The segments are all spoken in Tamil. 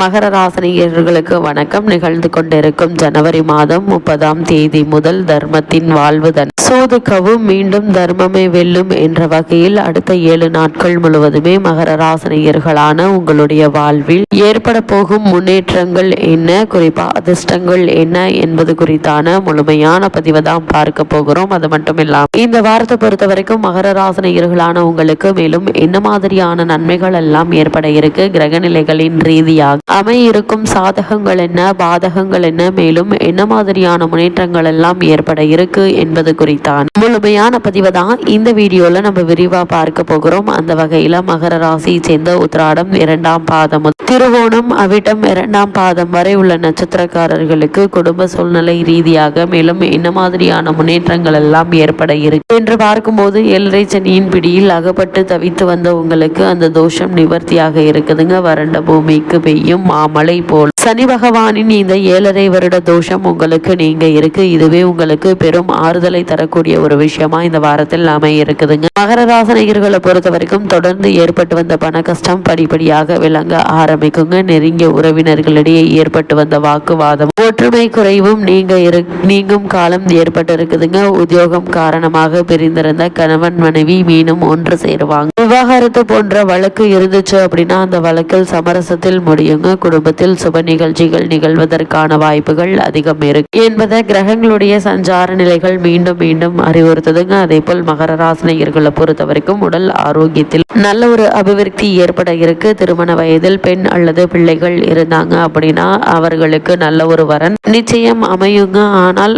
மகர ராசினியர்களுக்கு வணக்கம். நிகழ்ந்து கொண்டிருக்கும் ஜனவரி மாதம் 30ஆம் தேதி முதல் தர்மத்தின் வாழ்வுதன் சோதுக்கவும் மீண்டும் தர்மமே வெல்லும் என்ற வகையில் அடுத்த 7 நாட்கள் முழுவதுமே மகர ராசினியர்களான உங்களுடைய வாழ்வில் ஏற்பட போகும் முன்னேற்றங்கள் என்ன, குறிப்பா அதிர்ஷ்டங்கள் என்ன என்பது குறித்தான முழுமையான பதிவை தான் பார்க்க போகிறோம். அது மட்டும் இல்லாமல் இந்த வாரத்தை பொறுத்த வரைக்கும் மகர ராசினியர்களான உங்களுக்கு மேலும் என்ன மாதிரியான நன்மைகள் எல்லாம் ஏற்பட இருக்கு, கிரகநிலைகளின் ரீதியாக அமையிருக்கும் சாதகங்கள் என்ன, பாதகங்கள் என்ன, மேலும் என்ன மாதிரியான முன்னேற்றங்கள் எல்லாம் ஏற்பட இருக்கு என்பது குறித்தான் முழுமையான பதிவை தான் இந்த வீடியோல நம்ம விரிவா பார்க்க போகிறோம். அந்த வகையில மகர ராசியை சேர்ந்த உத்திராடம் 2ஆம் பாதம், திருவோணம், அவிட்டம் 2ஆம் பாதம் வரை உள்ள நட்சத்திரக்காரர்களுக்கு குடும்ப சூழ்நிலை ரீதியாக மேலும் என்ன மாதிரியான முன்னேற்றங்கள் எல்லாம் ஏற்பட இருக்கு என்று பார்க்கும்போது 7.5 சனியின் பிடியில் அகப்பட்டு தவித்து வந்த உங்களுக்கு அந்த தோஷம் நிவர்த்தியாக இருக்குதுங்க. வறண்ட பூமிக்கு பெய்யும் மாமழை போல் சனி பகவானின் இந்த 7.5 வருட தோஷம் உங்களுக்கு நீங்க இருக்கு. இதுவே உங்களுக்கு பெரும் ஆறுதலை தரக்கூடிய ஒரு விஷயமா இந்த வாரத்தில் அமைய இருக்குதுங்க. மகர ராசினியர்களை பொறுத்த வரைக்கும் தொடர்ந்து ஏற்பட்டு வந்த பண கஷ்டம் படிப்படியாக விளங்க ஆரம்பிக்குங்க. நெருங்கிய உறவினர்களிடையே ஏற்பட்டு வந்த வாக்குவாதம் ஒற்றுமை குறைவும் நீங்கும் காலம் ஏற்பட்டு இருக்குதுங்க. உத்தியோகம் காரணமாக பிரிந்திருந்த கணவன் மனைவி மீண்டும் ஒன்று சேருவாங்க. விவாகரத்து போன்ற வழக்கு இருந்துச்சு அப்படின்னா அந்த வழக்கில் சமரசத்தில் முடியுங்க. குடும்பத்தில் சுப நிகழ்ச்சிகள் நிகழ்வதற்கான வாய்ப்புகள் அதிகம் இருக்கு என்பதை கிரகங்களுடைய சஞ்சார நிலைகள் மீண்டும் மீண்டும் அறிவுறுத்துதுங்க. அதே போல் மகர ராசினியர்களை பொறுத்த வரைக்கும் உடல் ஆரோக்கியத்தில் நல்ல ஒரு அபிவிருத்தி ஏற்பட இருக்கு. திருமண வயதில் பெண் அல்லது பிள்ளைகள் இருந்தாங்க அப்படின்னா அவர்களுக்கு நல்ல ஒரு வரன் நிச்சயம் அமையுங்க. ஆனால்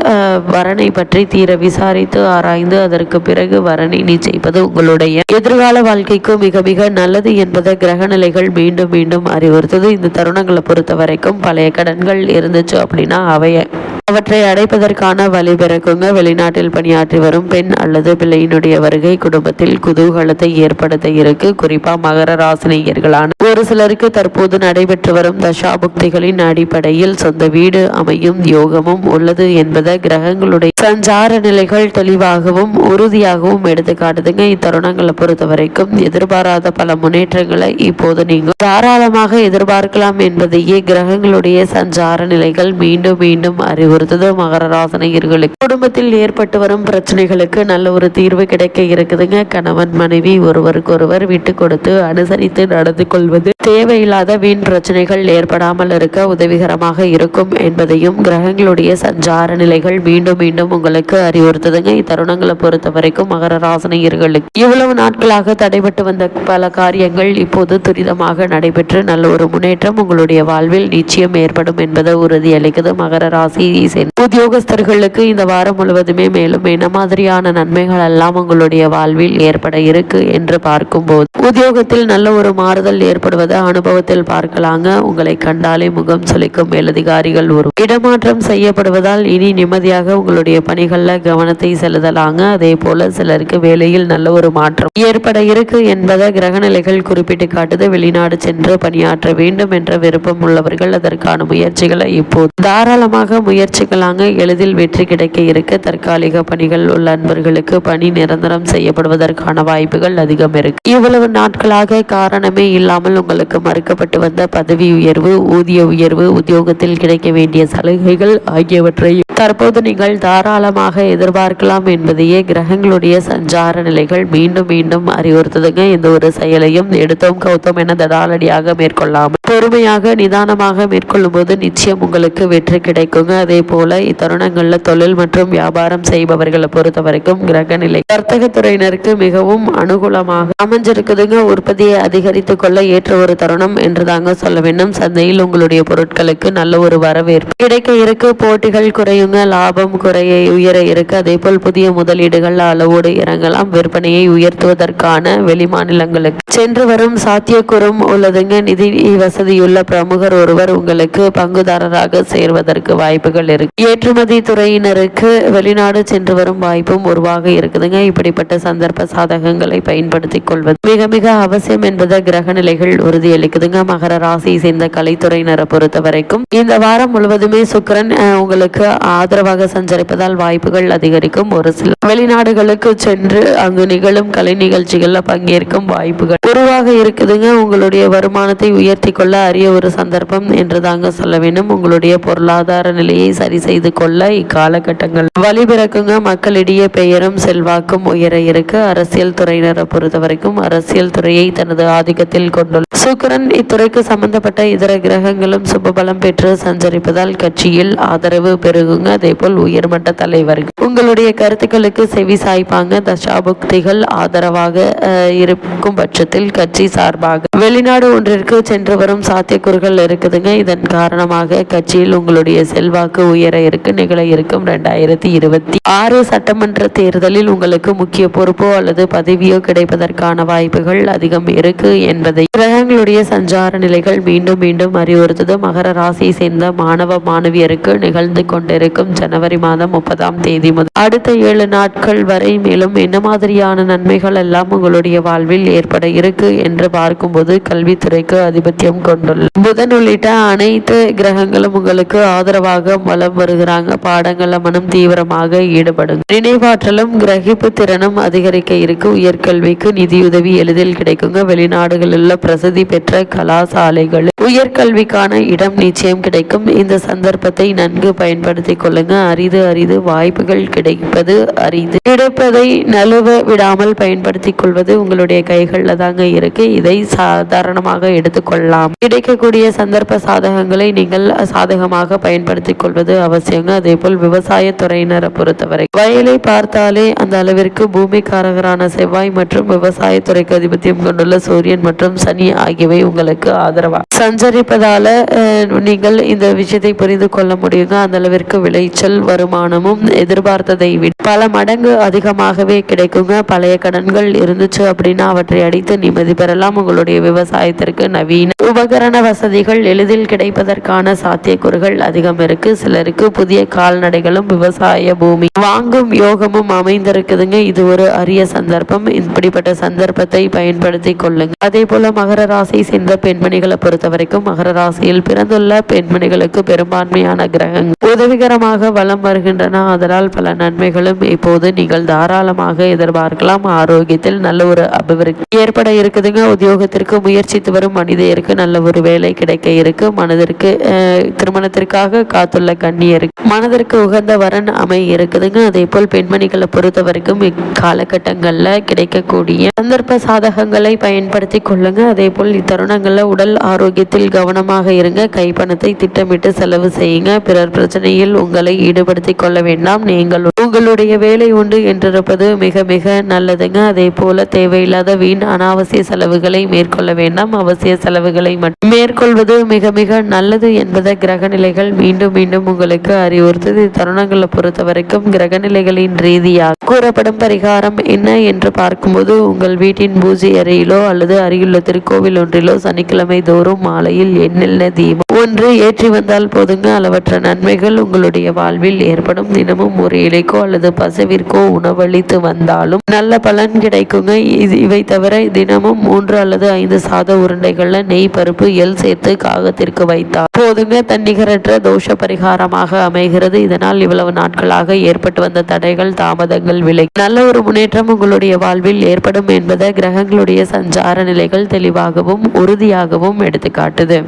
வரனை பற்றி தீர விசாரித்து ஆராய்ந்து அதற்கு பிறகு வரனை நிச்சயிப்பது உங்களுடைய எதிர்கால வாழ்க்கைக்கு மிக மிக நல்லது என்பதை கிரக நிலைகள் மீண்டும் மீண்டும் அறிவுறுத்தது. இந்த தருணங்களை பொறுத்த வரைக்கும் பழைய கடன்கள் இருந்துச்சு அப்படின்னா அவற்றை அடைப்பதற்கான வழி பிறக்குங்க. வெளிநாட்டில் பணியாற்றி வரும் பெண் அல்லது பிள்ளையினுடைய வருகை குடும்பத்தில் குதூகலத்தை ஏற்படுத்த இருக்கு. குறிப்பா மகர ராசினியர்களான ஒரு சிலருக்கு தற்போது நடைபெற்று வரும் தசாபுக்திகளின் அடிப்படையில் சொந்த வீடு அமையும் யோகமும் உள்ளது என்பதை கிரகங்களுடைய சஞ்சார நிலைகள் தெளிவாகவும் உறுதியாகவும் எடுத்து காட்டுதுங்க. இத்தருணங்களை பொறுத்த வரைக்கும் எதிர்பாராத பல முன்னேற்றங்களை இப்போது நீங்கள் தாராளமாக எதிர்பார்க்கலாம் என்பதையே கிரகங்களுடைய சஞ்சார நிலைகள் மீண்டும் மீண்டும் அறிவுறுத்தது. மகர ராசினியர்களுக்கு குடும்பத்தில் ஏற்பட்டு வரும் பிரச்சனைகளுக்கு நல்ல ஒரு தீர்வு கிடைக்க இருக்குதுங்க. கணவன் மனைவி ஒருவருக்கொருவர் விட்டு கொடுத்து அனுசரித்து நடந்து கொள்வது தேவையில்லாத வீண் பிரச்சனைகள் ஏற்படாமல் இருக்க உதவிகரமாக இருக்கும் என்பதையும் கிரகங்களுடைய சஞ்சார நிலைகள் மீண்டும் மீண்டும் உங்களுக்கு அறிவுறுத்துதுங்க. இத்தருணங்களை பொறுத்த வரைக்கும் மகர ராசினியர்களுக்கு இவ்வளவு நாட்களாக தடைபட்டு வந்த பல காரியங்கள் இப்போது துரிதமாக நடைபெற்று நல்ல ஒரு முன்னேற்றம் உங்களுடைய வாழ்வில் நிச்சயம் ஏற்படும் என்பதை உறுதியளிக்குது. மகர ராசி உத்தியோகஸ்தர்களுக்கு இந்த வாரம் முழுவதுமே மேலும் என்ன மாதிரியான நன்மைகள் எல்லாம் உங்களுடைய வாழ்வில் ஏற்பட இருக்கு என்று பார்க்கும்போது உத்தியோகத்தில் நல்ல ஒரு மாறுதல் ஏற்படுவதை அனுபவத்தில் பார்க்கலாங்க. உங்களை கண்டாலே முகம் சுளிக்கும் மேலதிகாரிகள் வரும். இடமாற்றம் செய்யப்படுவதால் இனி நிம்மதியாக உங்களுடைய பணிகள்ல கவனத்தை செலுத்தலாங்க. அதே போல சிலருக்கு வேலையில் நல்ல ஒரு மாற்றம் ஏற்பட இருக்கு என்பதை கிரகநிலைகள் குறிப்பிட்டு காட்டுது. வெளிநாடு சென்று பணியாற்ற வேண்டும் என்ற விருப்பம் உள்ளவர்கள் அதற்கான முயற்சிகளை இப்போது தாராளமாக முயற்சிக்கலாங்க. எளிதில் வெற்றி கிடைக்க இருக்க தற்காலிக பணிகள் உள்ள அன்பர்களுக்கு பணி நிரந்தரம் செய்யப்படுவதற்கான வாய்ப்புகள் அதிகம் இருக்கு. இவ்வளவு நாட்களாக காரணமே இல்லாமல் உங்களுக்கு மறுக்கப்பட்டு வந்த பதவி உயர்வு, ஊதிய உயர்வு, உத்தியோகத்தில் கிடைக்க வேண்டிய சலுகைகள் ஆகியவற்றை தற்போது நீங்கள் தாராளமாக எதிர்பார்க்கலாம் என்பதையே கிரகங்களுடைய சஞ்சார நிலைகள் மீண்டும் மீண்டும் அறிவுறுத்துதுங்க. எந்த ஒரு செயலையும் எடுத்தோம் கௌத்தம் என தடாலடியாக மேற்கொள்ளாமல் பொறுமையாக நிதானமாக மேற்கொள்ளும் போது நிச்சயம் உங்களுக்கு வெற்றி கிடைக்குங்க. அதே போல இத்தருணங்கள்ல தொழில் மற்றும் வியாபாரம் செய்பவர்களை பொறுத்த வரைக்கும் கிரகநிலை வர்த்தகத்துறையினருக்கு மிகவும் அனுகூலமாக அமைஞ்சிருக்குதுங்க. உற்பத்தியை அதிகரித்துக் கொள்ள ஏற்ற ஒரு தருணம் என்று தாங்க சொல்ல வேண்டும். சந்தையில் உங்களுடைய பொருட்களுக்கு நல்ல ஒரு வரவேற்பு கிடைக்க இருக்கு. போட்டிகள் குறையுங்க, லாபம் உயர இருக்கு. அதே போல் புதிய முதலீடுகள் அளவோடு இறங்கலாம். விற்பனையை உயர்த்துவதற்கான வெளிமாநிலங்களுக்கு சென்று வரும் சாத்தியக்கூறும் உள்ளதுங்க. நிதி வசதியுள்ள பிரமுகர் ஒருவர் உங்களுக்கு பங்குதாரராக சேர்வதற்கு வாய்ப்புகள் இருக்கு. ஏற்றுமதி துறையினருக்கு வெளிநாடு சென்று வரும் வாய்ப்பும் உருவாக இருக்குதுங்க. இப்படிப்பட்ட சந்தர்ப்ப சாதகங்களை பயன்படுத்திக் கொள்வது மிக மிக அவசியம் என்பதை கிரக நிலைகள் உறுதியளிக்குதுங்க. மகர ராசியை சேர்ந்த கலைத்துறையினரை பொறுத்த வரைக்கும் இந்த வாரம் முழுவதுமே சுக்கிரன் உங்களுக்கு ஆதரவாக சஞ்சரிப்பதால் வாய்ப்புகள் அதிகரிக்கும். ஒரு சில வெளிநாடுகளுக்கு சென்று அங்கு நிகழும் கலை நிகழ்ச்சிகள்ல பங்கேற்கும் வாய்ப்புகள் உருவாக இருக்குதுங்க. உங்களுடைய வருமானத்தை உயர்த்தி கொள்ள அரிய ஒரு சந்தர்ப்பம் என்று தாங்க சொல்ல வேண்டும். உங்களுடைய பொருளாதார நிலையை சரி செய்து கொள்ள இக்காலகட்டங்கள் வழிபிறக்குங்க. மக்களிடையே பெயரும் செல்வாக்கும் உயர இருக்கு. அரசியல் துறையினரை பொறுத்த வரைக்கும் அரசியல் துறையை தனது ஆதிக்கத்தில் கொண்டுள்ள சுக்கிரன் இத்துறைக்கு சம்பந்தப்பட்ட இதர கிரகங்களும் சுபபலம் பெற்று சஞ்சரிப்பதால் கட்சியில் ஆதரவு பெருகுங்க. அதே போல் உயர்மட்ட தலைவர்கள் உங்களுடைய கருத்துக்களுக்கு செவி சாய்ப்பாங்க. தசாபுக்திகள் ஆதரவாக இருக்கும் பட்சத்தில் கட்சி சார்பாக வெளிநாடு ஒன்றிற்கு சென்று வரும் சாத்தியக்கூறுகள் இருக்குதுங்க. இதன் காரணமாக கட்சியில் உங்களுடைய செல்வாக்கு உயர இருக்கு. நிகழ இருக்கும் 2026 சட்டமன்ற தேர்தலில் உங்களுக்கு முக்கிய பொறுப்போ அல்லது பதவியோ கிடைப்பதற்கான வாய்ப்புகள் அதிகம் இருக்கு என்பதை கிரகங்களுடைய சஞ்சார நிலைகள் மீண்டும் மீண்டும் அறிவுறுத்தது. மகர ராசியை சேர்ந்த மாணவ மாணவியருக்கு நிகழ்ந்து கொண்டிருக்கும் ஜனவரி மாதம் 30ஆம் தேதி முதல் அடுத்த 7 நாட்கள் வரை மேலும் என்ன மாதிரியான நன்மைகள் எல்லாம் உங்களுடைய வாழ்வில் ஏற்பட இருக்கு என்று பார்க்கும்போது கல்வித்துறைக்கு ஆதிபத்தியம் கொண்டுள்ள புதன் உள்ளிட்ட அனைத்து கிரகங்களும் உங்களுக்கு ஆதரவாக வலம் வருகிறாங்க. பாடங்கள மனம் தீவிரமாக ஈடுபடும். நினைவாற்றலும் கிரகிப்பு திறனும் அதிகரிக்க இருக்கு. உயர்கல்விக்கு நிதியுதவி எளிதில் கிடைக்குங்க. வெளிநாடுகளில் பிரசித்தி பெற்ற கலாசாலைகள் உயர்கல்விக்கான இடம் நிச்சயம் கிடைக்கும். இந்த சந்தர்ப்பத்தை நன்கு பயன்படுத்திக் கொள்ளுங்க. அரிது அரிது வாய்ப்புகள் கிடைப்பது அரிது. கிடைப்பதை நழுவ விடாமல் பயன்படுத்திக் கொள்வது உங்களுடைய கைகள்ல தாங்க இருக்கு. இதை சாதாரணமாக எடுத்துக்கொள்ளலாம். கிடைக்கக்கூடிய சந்தர்ப்ப சாதகங்களை நீங்கள் சாதகமாக பயன்படுத்திக் கொள்வது அவசியங்க. அதே போல் விவசாய துறையினரை பொறுத்தவரை வயலை பார்த்தாலே அந்த அளவிற்கு பூமிக்காரகரான செவ்வாய் மற்றும் விவசாயத்துறைக்கு அதிபத்தியம் கொண்டுள்ள சூரியன் மற்றும் சனி ஆகியவை உங்களுக்கு ஆதரவா சஞ்சரிப்பதால நீங்கள் இந்த விஷயத்தை புரிந்து கொள்ள முடியுங்க. அந்த அளவிற்கு விளைச்சல் வருமானமும் எதிர்பார்த்ததை விட பல மடங்கு அதிகமாகவே கிடைக்குங்க. பழைய கடன்கள் இருந்துச்சு அப்படின்னா அவற்றை அடித்து நிம்மதி பெறலாம். உங்களுடைய விவசாயத்திற்கு நவீன உபகரண வசதிகள் எளிதில் கிடைப்பதற்கான சாத்தியக்கூறுகள் அதிகம் இருக்கு. சிலருக்கு புதிய கால்நடைகளும் விவசாய பூமி வாங்கும் யோகமும் அமைந்திருக்குதுங்க. இது ஒரு அரிய சந்தர்ப்பம். இப்படிப்பட்ட சந்தர்ப்பத்தை பயன்படுத்தி கொள்ளுங்க. அதே போல மகர ராசி சேர்ந்த பெண்மணிகளை பொறுத்த வரைக்கும் மகர ராசியில் பிறந்துள்ள பெண்மணிகளுக்கு பெரும்பான்மையான கிரகங்கள் உதவிகரமாக வலம் வருகின்றன. அதனால் பல நன்மைகளும் இப்போது நீங்கள் தாராளமாக எதிர்பார்க்கலாம். ஆரோக்கியத்தில் நல்ல ஒரு அபிவிருத்தி ஏற்பட இருக்குதுங்க. உத்தியோகத்திற்கு முயற்சித்து வரும் மனிதருக்கு நல்ல ஒரு வேலை கிடைக்க இருக்கு. மனதிற்கு திருமணத்திற்காக காத்துள்ள கண்ணியருக்கு மனதிற்கு உகந்த வரன் அமை இருக்குதுங்க. அதே போல் பெண்மணிகளை பொறுத்த வரைக்கும் இக்காலகட்டங்கள்ல கிடைக்கக்கூடிய சந்தர்ப்ப சாதகங்களை பயன்படுத்தி கொள்ளுங்க. அதே போல் இத்தருணங்கள்ல உடல் ஆரோக்கியத்தில் கவனமாக இருங்க. கைப்பணத்தை திட்டமிட்டு செலவு செய்யுங்க. பிறர் பிரச்சனையில் உங்களை ஈடுபடுத்திக் கொள்ள வேண்டாம். நீங்கள் உங்களுடைய வேலை உண்டு என்றிருப்பது மிக மிக நல்லதுங்க. அதே போல தேவையில்லாத வீண் அனாவசிய செலவுகளை மேற்கொள்ள வேண்டாம். அவசிய செலவுகளை மட்டும் மேற்கொள்வது மிக மிக நல்லது என்பதை கிரகநிலைகள் மீண்டும் மீண்டும் உங்களுக்கு அறிவுறுத்தது. தருணங்களை பொறுத்த வரைக்கும் கிரகநிலைகளின் ரீதியாக கூறப்படும் பரிகாரம் என்ன என்று பார்க்கும்போது உங்கள் வீட்டின் பூஜை அறையிலோ அல்லது அருகிலுள்ள திருக்கோவில் ஒன்றிலோ சனிக்கிழமை தோறும் மாலையில் எண்ணெய் தீபம் ஒன்று ஏற்றி வந்தால் போதுங்க. அளவற்ற நன்மைகள் உங்களுடைய வாழ்வில் ஏற்படும். தினமும் ஒரு இலைக்கோ அல்லது பசுவிற்கோ உணவளித்து வந்தாலும் நல்ல பலன் கிடைக்குங்க. இவை தவிர தினமும் 3 அல்லது 5 சாத உருண்டைகள்ல நெய் பருப்பு எள் சேர்த்து காகத்திற்கு வைத்தால் போதுங்க. தன்னிகரற்ற தோஷ பரிகாரமாக அமைகிறது. இதனால் இவ்வளவு நாட்களாக ஏற்பட்டு வந்த தடைகள் தாமதங்கள் விலை நல்ல ஒரு முன்னேற்றம் உங்களுடைய வாழ்வில் ஏற்படும் என்பதை கிரகங்களுடைய சஞ்சார நிலைகள் தெளிவாகவும் உறுதியாகவும் எடுத்துக்காட்டுது.